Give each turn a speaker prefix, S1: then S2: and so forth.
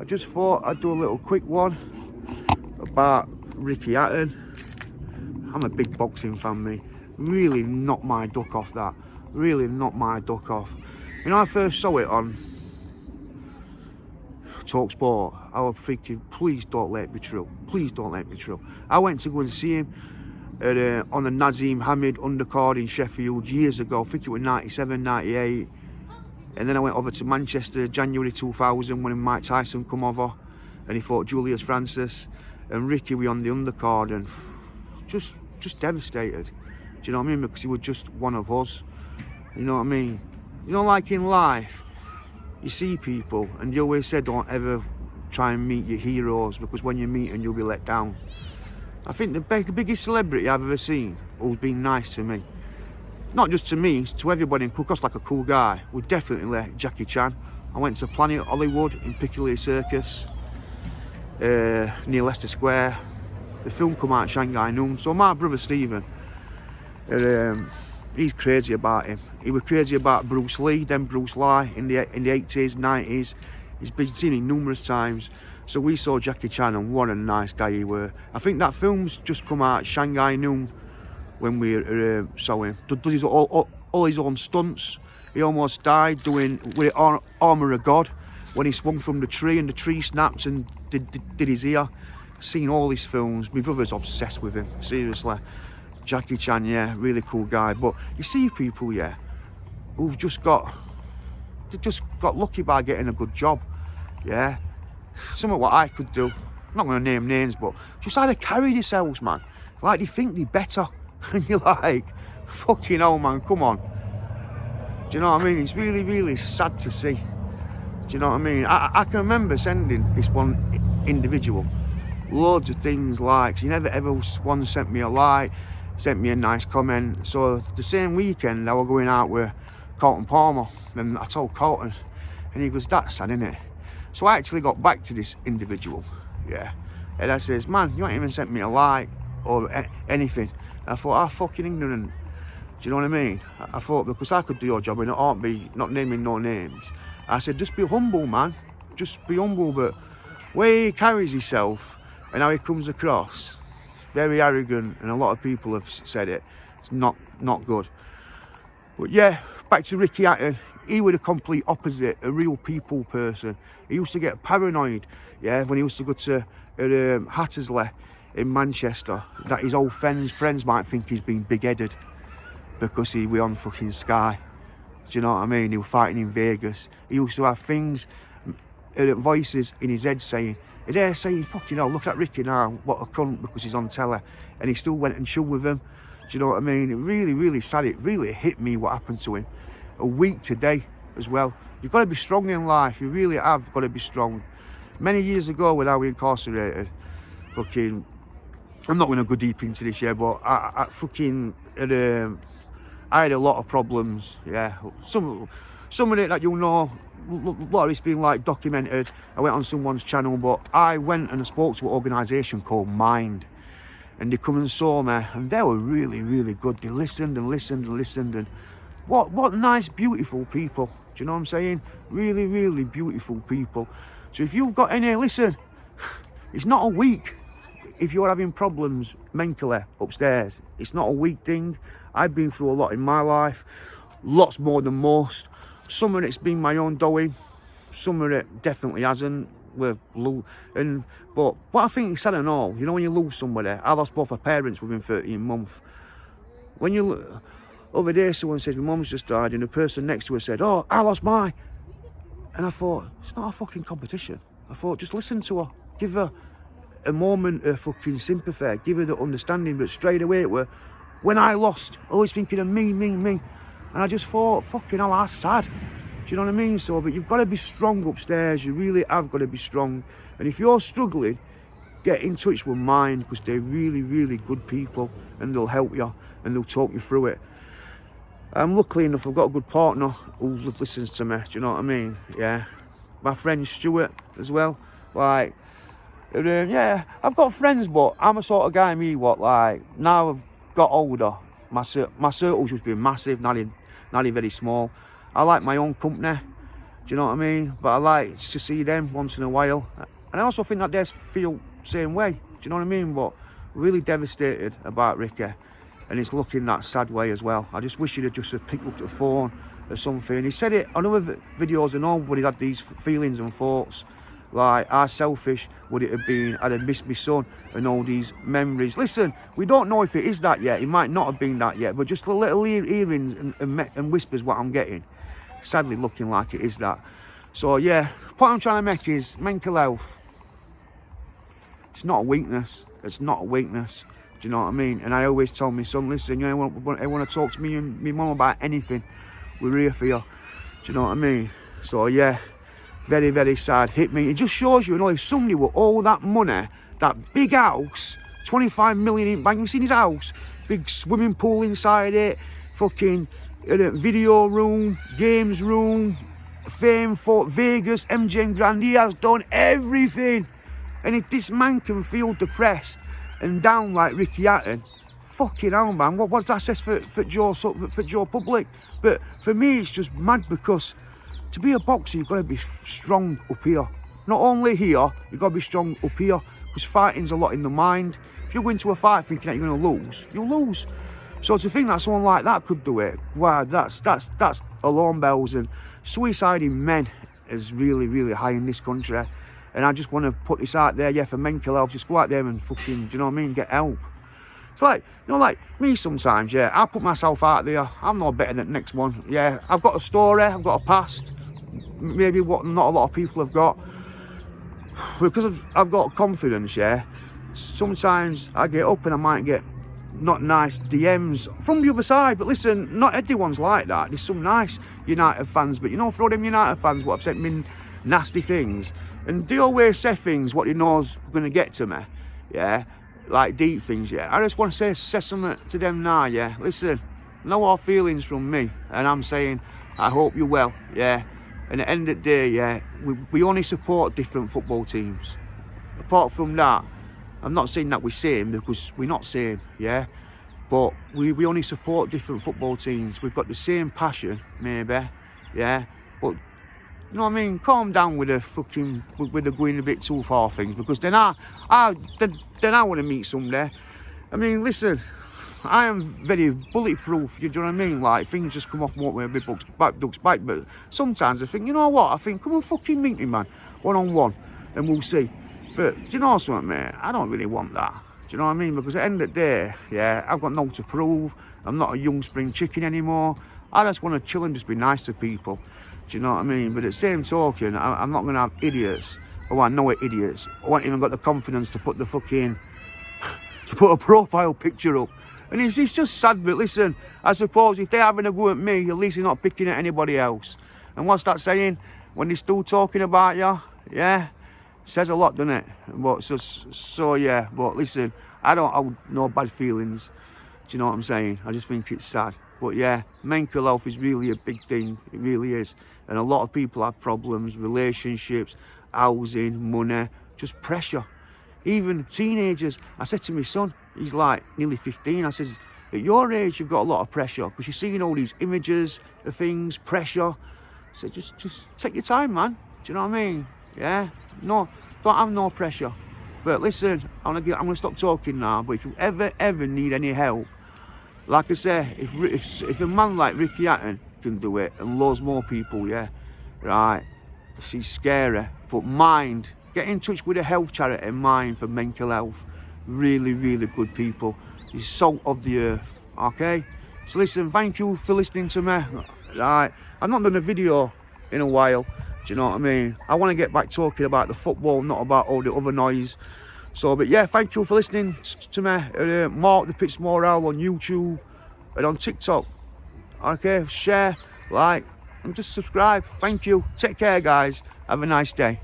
S1: I just thought I'd do a little quick one about Ricky Hatton. I'm a big boxing fan, me. Really knocked my duck off that. Really knocked my duck off. You know, I first saw it on Talk Sport. I was thinking, please don't let it be true. Please don't let it be true. I went to go and see him on the Nazim Hamid undercard in Sheffield years ago. I think it was 97, 98. And then I went over to Manchester January 2000 when Mike Tyson come over and he fought Julius Francis. And Ricky was on the undercard and just devastated. Do you know what I mean? Because he was just one of us. You know what I mean? You know, like in life, you see people and you always say don't ever try and meet your heroes, because when you meet them you'll be let down. I think the biggest celebrity I've ever seen who's been nice to me, not just to me, to everybody, and across like a cool guy, would definitely Jackie Chan. I went to Planet Hollywood in Piccadilly Circus, near Leicester Square. The film come out Shanghai Noon. So my brother Stephen, he's crazy about him. He was crazy about Bruce Lee, then Bruce Lee in the 80s, 90s. He's been seen him numerous times. So we saw Jackie Chan and what a nice guy he were. I think that film's just come out Shanghai Noon when we saw him. Does his all his own stunts. He almost died doing with Armour of God when he swung from the tree and the tree snapped and did his ear. Seen all his films. My brother's obsessed with him, seriously. Jackie Chan, yeah, really cool guy. But you see people, yeah, who've just got lucky by getting a good job, yeah. Some of what I could do, I'm not going to name names, but just how they carry themselves, man. Like they think they're better, and you're like, fucking hell, man, come on. Do you know what I mean? It's really, really sad to see. Do you know what I mean? I can remember sending this one individual loads of things, likes. He never ever once sent me a like, sent me a nice comment. So the same weekend I was going out with Colton Palmer, and I told Colton, and he goes, that's sad, isn't it? So I actually got back to this individual, yeah, and I says, man, you ain't even sent me a like or anything. And I thought, I'm fucking ignorant. Do you know what I mean? I thought, because I could do your job and it aren't be not naming no names. I said, just be humble, man. Just be humble. But where he carries himself and how he comes across, very arrogant, and a lot of people have said it. It's not good. But yeah, back to Ricky Hatton. He was the complete opposite, a real people person. He used to get paranoid, yeah, when he used to go to Hattersley in Manchester, that his old friends might think he's been big-headed because he was on fucking Sky. Do you know what I mean? He was fighting in Vegas. He used to have things, voices in his head saying, they're saying, fucking hell, look at Ricky now, what a cunt, because he's on telly. And he still went and chilled with him. Do you know what I mean? It really, really sad. It really hit me what happened to him. A week today as well. You've got to be strong in life. You really have got to be strong. Many years ago when I was incarcerated, fucking, I'm not going to go deep into this yet, but I had a lot of problems, yeah. Some of it that you'll know, a lot of it's been like documented. I went on someone's channel, but I went and I spoke to an organisation called Mind, and they come and saw me, and they were really, really good. They listened and listened and listened, and what nice, beautiful people. Do you know what I'm saying? Really, really beautiful people. So if you've got any, listen, it's not a week. If you're having problems mentally upstairs, it's not a weak thing. I've been through a lot in my life, lots more than most. Some of it's been my own doing, some of it definitely hasn't. But what I think is sad and all, you know, when you lose somebody, I lost both my parents within 13 months. When you, other day someone says, my mum's just died, and the person next to her said, oh, I lost mine. And I thought, it's not a fucking competition. I thought, just listen to her, give her a moment of fucking sympathy, give her the understanding. But straight away it were, when I lost, always thinking of me. And I just thought, fucking hell, that's sad. Do you know what I mean? So, but you've got to be strong upstairs. You really have got to be strong. And if you're struggling, get in touch with Mind, because they're really, really good people, and they'll help you and they'll talk you through it. I'm lucky enough, I've got a good partner who listens to me. Do you know what I mean? Yeah. My friend Stuart as well. Like, yeah, I've got friends, but I'm a sort of guy, like, now I've got older, my circle's just been massive, not very small. I like my own company. Do Do you know what I mean? But I like to see them once in a while. And I also think that they feel the same way. Do you know what I mean? But really devastated about Ricky. And it's looking that sad way as well. I just wish he'd have just picked up the phone or something. He said it on other videos and all, when he had these feelings and thoughts. Like, how selfish would it have been? I'd have missed my son and all these memories. Listen, we don't know if it is that yet. It might not have been that yet. But just a little hearings and whispers what I'm getting. Sadly looking like it is that. So yeah, the point I'm trying to make is mental health. It's not a weakness. It's not a weakness. Do you know what I mean? And I always tell my son, listen, you want to talk to me and my mum about anything, we're here for you. Do you know what I mean? So yeah, very, very sad. Hit me. It just shows you, if somebody with all that money, that big house, 25 million in bank, you've seen his house, big swimming pool inside it, fucking video room, games room, fame, Fort Vegas, MGM Grand, he has done everything. And if this man can feel depressed and down like Ricky Hatton, fucking hell, man, what does that say for Joe Public? But for me, it's just mad, because to be a boxer, you've got to be strong up here. Not only here, you've got to be strong up here, because fighting's a lot in the mind. If you go into a fight thinking that you're going to lose, you'll lose. So to think that someone like that could do it, wow, that's alarm bells. And suicide in men is really, really high in this country. And I just want to put this out there, yeah, for mental health. Just go out there and fucking, do you know what I mean, get help. It's like, like me sometimes, yeah, I put myself out there. I'm no better than the next one. Yeah, I've got a story, I've got a past. Maybe what not a lot of people have got. Because I've got confidence, yeah, sometimes I get up and I might get not nice DMs from the other side. But listen, not everyone's like that. There's some nice United fans, but for all them United fans what have sent me nasty things, and they always say things what they know's going to get to me, yeah, like deep things, yeah. I just want to say something to them now, yeah. Listen, no hard feelings from me, and I'm saying I hope you're well, yeah. And at the end of the day, yeah, we only support different football teams. Apart from that, I'm not saying that we're same, because we're not same, yeah. But we only support different football teams. We've got the same passion, maybe, yeah. But you know what I mean? Calm down with the fucking with the going a bit too far things, because then I want to meet somebody. I mean, listen, I am very bulletproof. You know what I mean? Like, things just come off and walk with a bit ducks back. But sometimes I think, you know what? I think, come on, fucking meet me, man, one-on-one, and we'll see. But do you know something, mate? I don't really want that. Do you know what I mean? Because at the end of the day, yeah, I've got no to prove. I'm not a young spring chicken anymore. I just want to chill and just be nice to people. Do you know what I mean? But at the same token, I'm not going to have idiots. Oh, I know it, idiots. I haven't even got the confidence to put the fucking, to put a profile picture up. And it's just sad, but listen, I suppose if they're having a go at me, at least they're not picking at anybody else. And what's that saying? When they're still talking about you, yeah? Says a lot, doesn't it? But so yeah, but listen, I don't have no bad feelings. Do you know what I'm saying? I just think it's sad. But yeah, mental health is really a big thing. It really is. And a lot of people have problems, relationships, housing, money, just pressure. Even teenagers. I said to my son, he's like nearly 15. I said, at your age, you've got a lot of pressure, because you're seeing all these images of things, pressure. I said, just take your time, man. Do you know what I mean? Yeah? No, don't have no pressure. But listen, I'm gonna stop talking now. But if you ever need any help, like I say, if a man like Ricky Hatton can do it, and loads more people, yeah, right, it's scary. But Mind, get in touch with a health charity, Mind, for mental health. Really, really good people. It's salt of the earth, okay? So listen, thank you for listening to me. Right, I've not done a video in a while. Do you know what I mean? I want to get back talking about the football, not about all the other noise. So, but yeah, thank you for listening to me. Mark the Pitch Morale on YouTube and on TikTok. Okay, share, like, and just subscribe. Thank you. Take care, guys. Have a nice day.